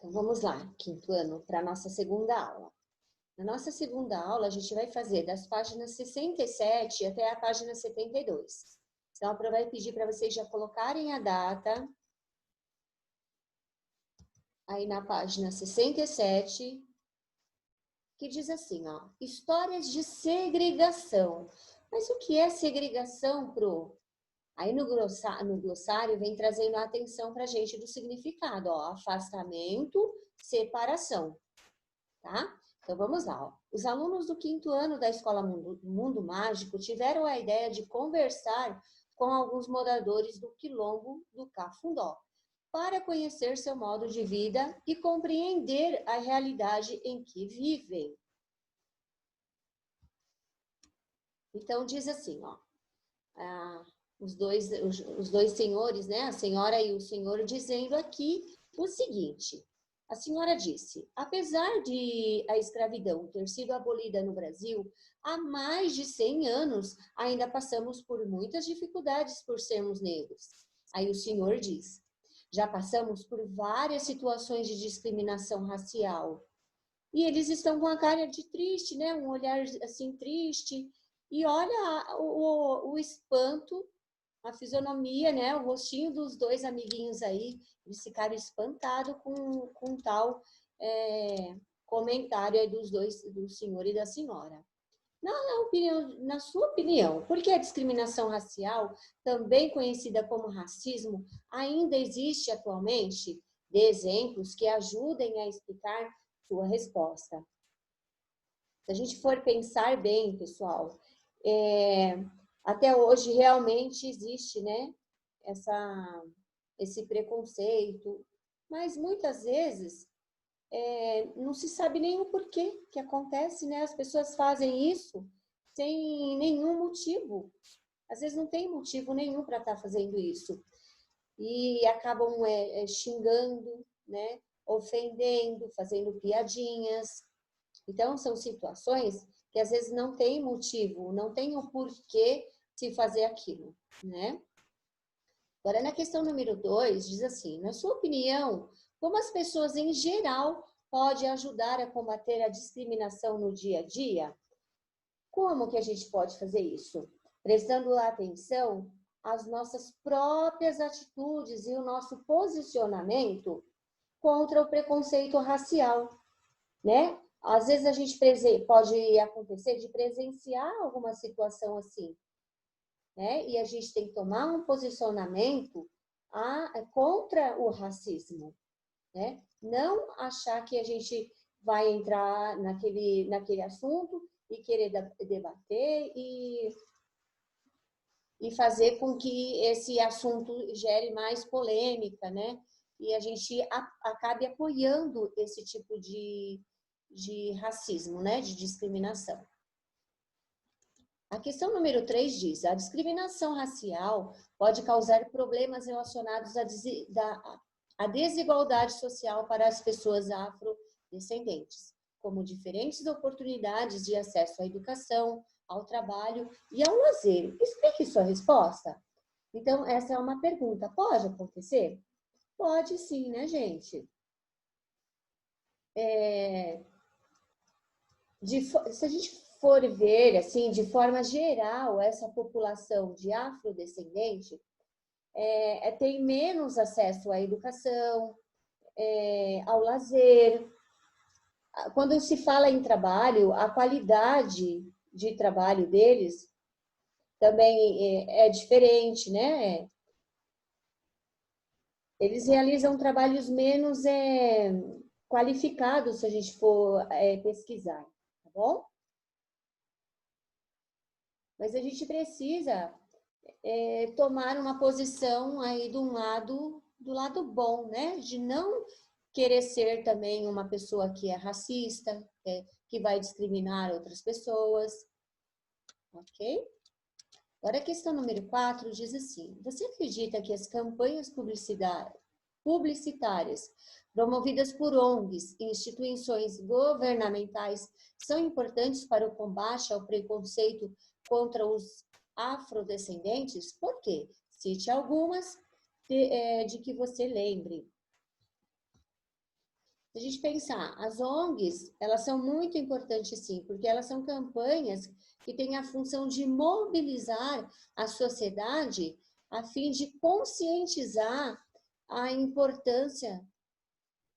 Então, vamos lá, quinto ano, para a nossa segunda aula. Na nossa segunda aula, a gente vai fazer das páginas 67 até a página 72. Então, a Pro vai pedir para vocês já colocarem a data aí na página 67, que diz assim, ó, histórias de segregação. Mas o que é segregação, Pro? Aí no glossário vem trazendo a atenção para a gente do significado, ó, afastamento, separação, tá? Então vamos lá, ó. Os alunos do quinto ano da Escola Mundo Mágico tiveram a ideia de conversar com alguns moradores do Quilombo do Cafundó, para conhecer seu modo de vida e compreender a realidade em que vivem. Então diz assim, ó, os dois senhores, né, a senhora e o senhor, dizendo aqui o seguinte. A senhora disse, apesar de a escravidão ter sido abolida no Brasil há mais de 100 anos, ainda passamos por muitas dificuldades por sermos negros. Aí o senhor diz, já passamos por várias situações de discriminação racial. E eles estão com a cara de triste, né, um olhar assim triste. E olha o espanto, a fisionomia, né? O rostinho dos dois amiguinhos aí, eles ficaram espantados com tal comentário aí dos dois, do senhor e da senhora. Na sua opinião, por que a discriminação racial, também conhecida como racismo, ainda existe atualmente? Dê exemplos que ajudem a explicar sua resposta. Se a gente for pensar bem, pessoal, até hoje realmente existe, né, esse preconceito, mas muitas vezes não se sabe nem o porquê que acontece, né? As pessoas fazem isso sem nenhum motivo. Às vezes não tem motivo nenhum para estar fazendo isso. E acabam xingando, né? Ofendendo, fazendo piadinhas. Então, são situações que às vezes não tem motivo, não tem o porquê se fazer aquilo, né? Agora, na questão número 2, diz assim, na sua opinião, como as pessoas em geral podem ajudar a combater a discriminação no dia a dia? Como que a gente pode fazer isso? Prestando atenção às nossas próprias atitudes e o nosso posicionamento contra o preconceito racial, né? Às vezes a gente pode acontecer de presenciar alguma situação assim, né? E a gente tem que tomar um posicionamento contra o racismo, né? Não achar que a gente vai entrar naquele assunto e querer debater e fazer com que esse assunto gere mais polêmica, né? E a gente acabe apoiando esse tipo de racismo, né? De discriminação. A questão número 3 diz, a discriminação racial pode causar problemas relacionados à desigualdade social para as pessoas afrodescendentes, como diferentes oportunidades de acesso à educação, ao trabalho e ao lazer. Explique sua resposta. Então, essa é uma pergunta. Pode acontecer? Pode sim, né, gente? Se a gente for ver, assim, de forma geral, essa população de afrodescendente tem menos acesso à educação, ao lazer. Quando se fala em trabalho, a qualidade de trabalho deles também é diferente, né? Eles realizam trabalhos menos qualificados, se a gente for pesquisar, tá bom? Mas a gente precisa tomar uma posição aí do lado bom, né? De não querer ser também uma pessoa que é racista, que vai discriminar outras pessoas, ok? Agora a questão número 4 diz assim, você acredita que as campanhas publicitárias promovidas por ONGs e instituições governamentais são importantes para o combate ao preconceito contra os afrodescendentes? Por quê? Cite algumas de que você lembre. Se a gente pensar, as ONGs, elas são muito importantes sim, porque elas são campanhas que têm a função de mobilizar a sociedade a fim de conscientizar a importância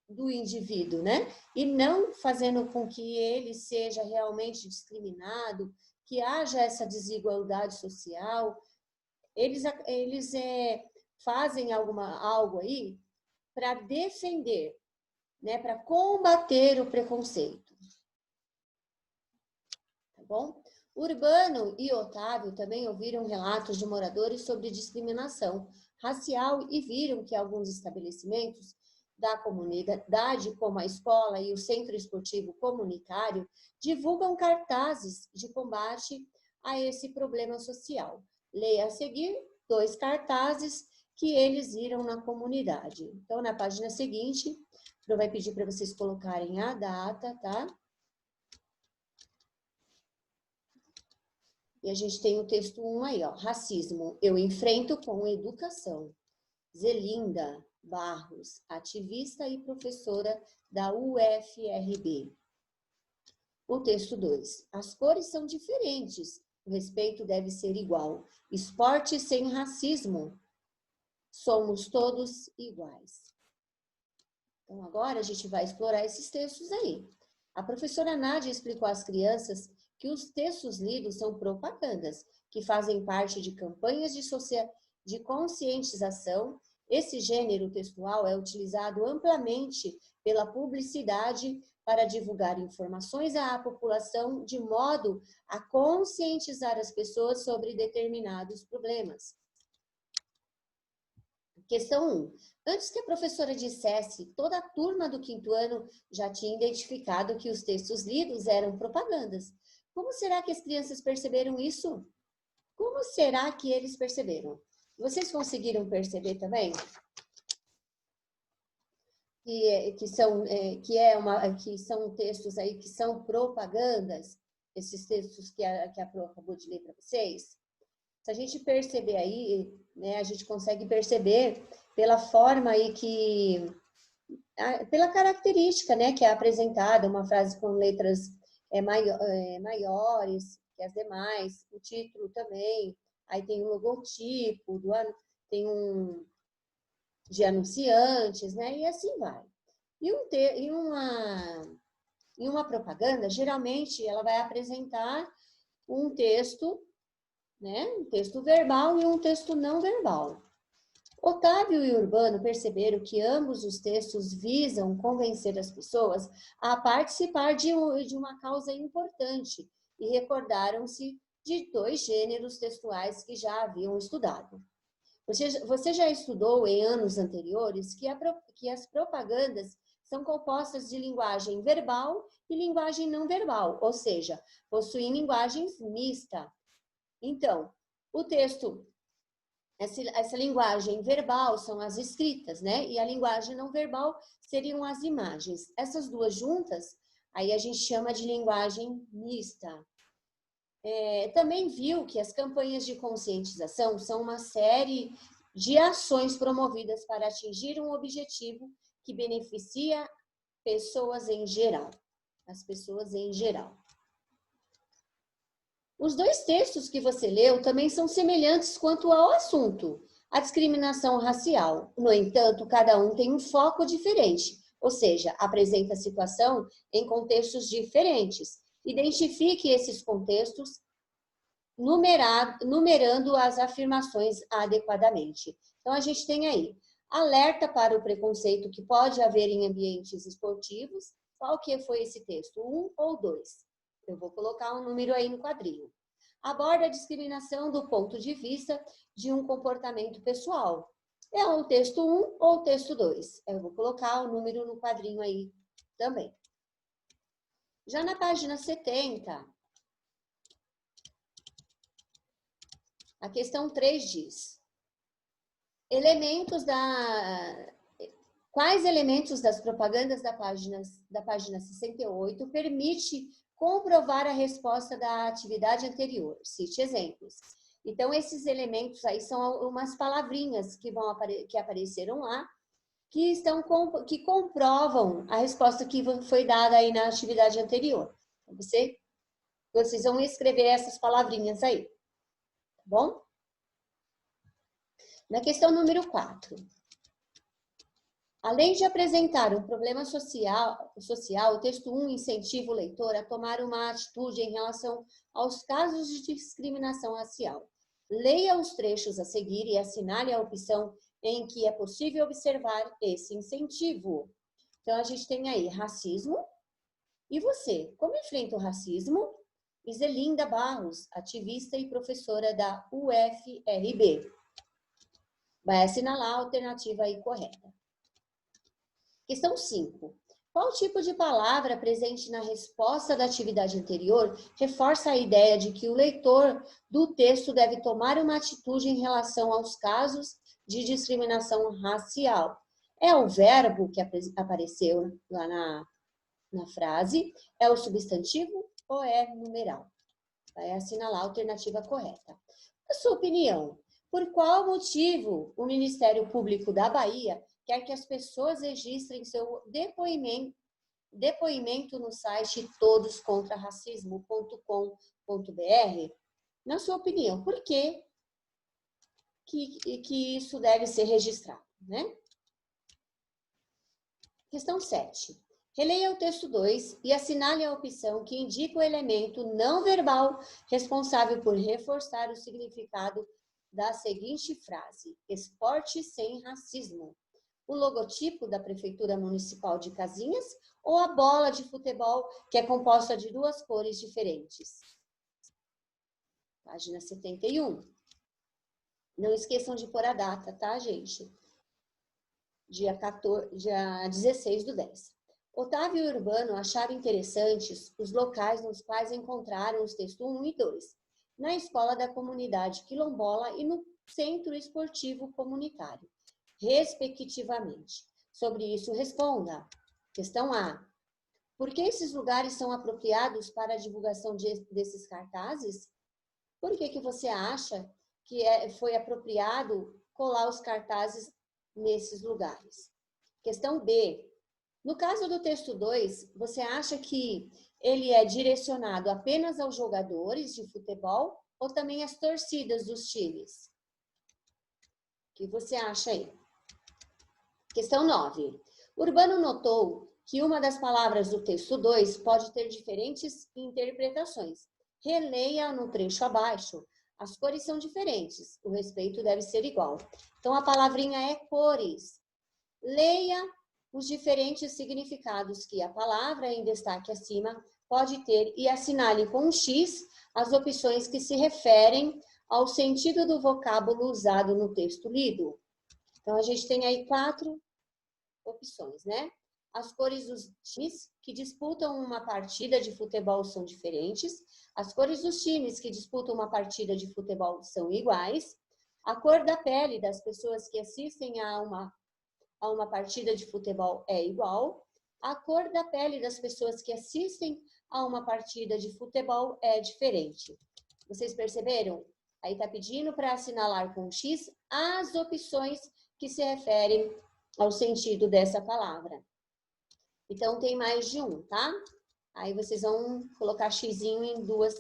do indivíduo, né? E não fazendo com que ele seja realmente discriminado, que haja essa desigualdade social. Eles fazem algo aí para defender, né? Para combater o preconceito. Tá bom? Urbano e Otávio também ouviram relatos de moradores sobre discriminação racial e viram que alguns estabelecimentos da comunidade, como a escola e o centro esportivo comunitário, divulgam cartazes de combate a esse problema social. Leia a seguir 2 cartazes que eles viram na comunidade. Então, na página seguinte, eu vai pedir para vocês colocarem a data, tá? E a gente tem o texto 1 aí, ó. Racismo, eu enfrento com educação. Zelinda Barros, ativista e professora da UFRB. O texto 2. As cores são diferentes, o respeito deve ser igual. Esporte sem racismo. Somos todos iguais. Então, agora a gente vai explorar esses textos aí. A professora Nádia explicou às crianças que os textos lidos são propagandas, que fazem parte de campanhas de conscientização. Esse gênero textual é utilizado amplamente pela publicidade para divulgar informações à população de modo a conscientizar as pessoas sobre determinados problemas. Questão 1. Antes que a professora dissesse, toda a turma do 5º ano já tinha identificado que os textos lidos eram propagandas. Como será que as crianças perceberam isso? Como será que eles perceberam? Vocês conseguiram perceber também? Que são textos aí que são propagandas, esses textos que a Pro acabou de ler para vocês. Se a gente perceber aí, né, a gente consegue perceber pela forma aí pela característica, né, que é apresentada, uma frase com letras maiores que as demais, o título também, aí tem um logotipo, tem um de anunciantes, né, e assim vai. E uma propaganda, geralmente, ela vai apresentar um texto, né, um texto verbal e um texto não verbal. Otávio e Urbano perceberam que ambos os textos visam convencer as pessoas a participar de uma causa importante e recordaram-se de 2 gêneros textuais que já haviam estudado. Você já estudou em anos anteriores que as propagandas são compostas de linguagem verbal e linguagem não verbal, ou seja, possuem linguagens mista. Então, o texto, essa linguagem verbal são as escritas, né? E a linguagem não verbal seriam as imagens. Essas 2 juntas, aí a gente chama de linguagem mista. Também viu que as campanhas de conscientização são uma série de ações promovidas para atingir um objetivo que beneficia pessoas em geral, as pessoas em geral. Os 2 textos que você leu também são semelhantes quanto ao assunto, a discriminação racial. No entanto, cada um tem um foco diferente, ou seja, apresenta a situação em contextos diferentes. Identifique esses contextos numerando as afirmações adequadamente. Então, a gente tem aí, alerta para o preconceito que pode haver em ambientes esportivos. Qual que foi esse texto? 1 ou 2? Eu vou colocar um número aí no quadrinho. Aborda a discriminação do ponto de vista de um comportamento pessoal. É o texto 1 ou o texto 2? Eu vou colocar o número no quadrinho aí também. Já na página 70, a questão 3 diz: quais elementos das propagandas da página 68 permite comprovar a resposta da atividade anterior? Cite exemplos. Então, esses elementos aí são umas palavrinhas que apareceram lá, que comprovam a resposta que foi dada aí na atividade anterior. Então, vocês vão escrever essas palavrinhas aí, tá bom? Na questão número 4. Além de apresentar um problema social, o texto 1 incentiva o leitor a tomar uma atitude em relação aos casos de discriminação racial. Leia os trechos a seguir e assinale a opção em que é possível observar esse incentivo. Então, a gente tem aí racismo. E você, como enfrenta o racismo? Iselinda Barros, ativista e professora da UFRB. Vai assinalar a alternativa aí correta. Questão 5. Qual tipo de palavra presente na resposta da atividade anterior reforça a ideia de que o leitor do texto deve tomar uma atitude em relação aos casos de discriminação racial? É o verbo que apareceu lá na frase? É o substantivo ou é numeral? Vai assinalar a alternativa correta. Na sua opinião, por qual motivo o Ministério Público da Bahia quer que as pessoas registrem seu depoimento no site todoscontraracismo.com.br? Na sua opinião, por que isso deve ser registrado, né? Questão 7. Releia o texto 2 e assinale a opção que indica o elemento não verbal responsável por reforçar o significado da seguinte frase: esporte sem racismo. O logotipo da Prefeitura Municipal de Casinhas ou a bola de futebol, que é composta de duas cores diferentes? Página 71. Não esqueçam de pôr a data, tá, gente? Dia 16/10. Otávio e Urbano acharam interessantes os locais nos quais encontraram os textos 1 e 2, na Escola da Comunidade Quilombola e no Centro Esportivo Comunitário, respectivamente. Sobre isso, responda. Questão A. Por que esses lugares são apropriados para a divulgação desses cartazes? Por que você acha que foi apropriado colar os cartazes nesses lugares? Questão B. No caso do texto 2, você acha que ele é direcionado apenas aos jogadores de futebol ou também às torcidas dos times? O que você acha aí? Questão 9. Urbano notou que uma das palavras do texto 2 pode ter diferentes interpretações. Releia no trecho abaixo. As cores são diferentes, o respeito deve ser igual. Então, a palavrinha é cores. Leia os diferentes significados que a palavra em destaque acima pode ter e assinale com um X as opções que se referem ao sentido do vocábulo usado no texto lido. Então, a gente tem aí 4 opções, né? As cores dos times que disputam uma partida de futebol são diferentes. As cores dos times que disputam uma partida de futebol são iguais. A cor da pele das pessoas que assistem a uma partida de futebol é igual. A cor da pele das pessoas que assistem a uma partida de futebol é diferente. Vocês perceberam? Aí está pedindo para assinalar com X as opções que se referem ao sentido dessa palavra. Então, tem mais de um, tá? Aí vocês vão colocar xizinho em duas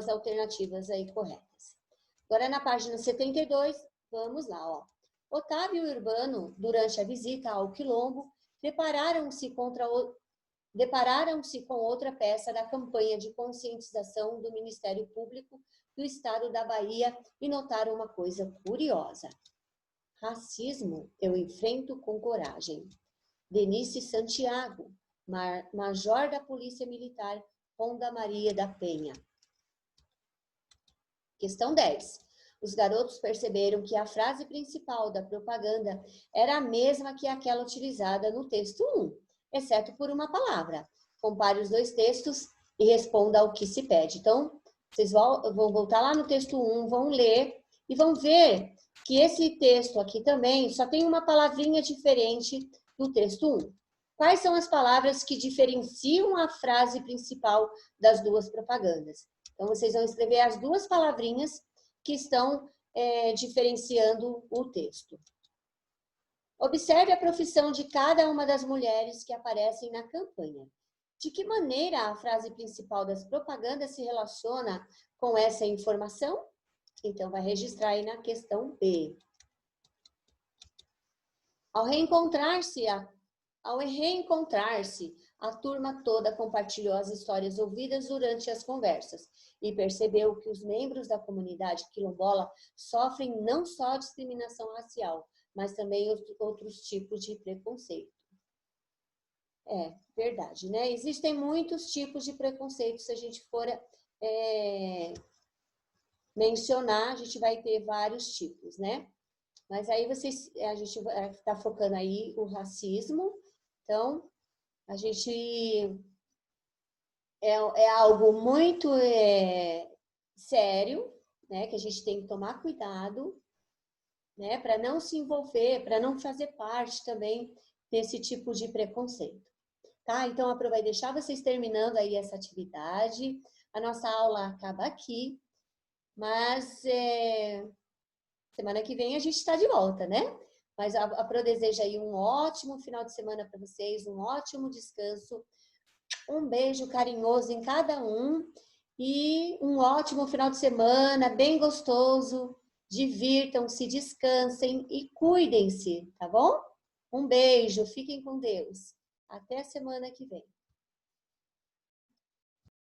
alternativas aí corretas. Agora, na página 72, vamos lá, ó. Otávio e Urbano, durante a visita ao Quilombo, depararam-se com outra peça da campanha de conscientização do Ministério Público do Estado da Bahia e notaram uma coisa curiosa. Racismo eu enfrento com coragem. Denise Santiago, major da Polícia Militar, Ronda Maria da Penha. Questão 10. Os garotos perceberam que a frase principal da propaganda era a mesma que aquela utilizada no texto 1, exceto por uma palavra. Compare os dois textos e responda ao que se pede. Então, vocês vão voltar lá no texto 1, vão ler e vão ver que esse texto aqui também só tem uma palavrinha diferente do texto 1. Quais são as palavras que diferenciam a frase principal das duas propagandas? Então, vocês vão escrever as duas palavrinhas que estão diferenciando o texto. Observe a profissão de cada uma das mulheres que aparecem na campanha. De que maneira a frase principal das propagandas se relaciona com essa informação? Então, vai registrar aí na questão B. Ao reencontrar-se, a turma toda compartilhou as histórias ouvidas durante as conversas e percebeu que os membros da comunidade quilombola sofrem não só discriminação racial, mas também outros tipos de preconceito. É verdade, né? Existem muitos tipos de preconceito. Se a gente for mencionar, a gente vai ter vários tipos, né? Mas aí a gente está focando aí o racismo. Então, a gente é algo muito sério, né? Que a gente tem que tomar cuidado, né? Para não se envolver, para não fazer parte também desse tipo de preconceito. Tá? Então, vai deixar vocês terminando aí essa atividade. A nossa aula acaba aqui, mas semana que vem a gente está de volta, né? Mas a Pro deseja aí um ótimo final de semana para vocês, um ótimo descanso, um beijo carinhoso em cada um e um ótimo final de semana, bem gostoso. Divirtam-se, descansem e cuidem-se, tá bom? Um beijo, fiquem com Deus. Até semana que vem.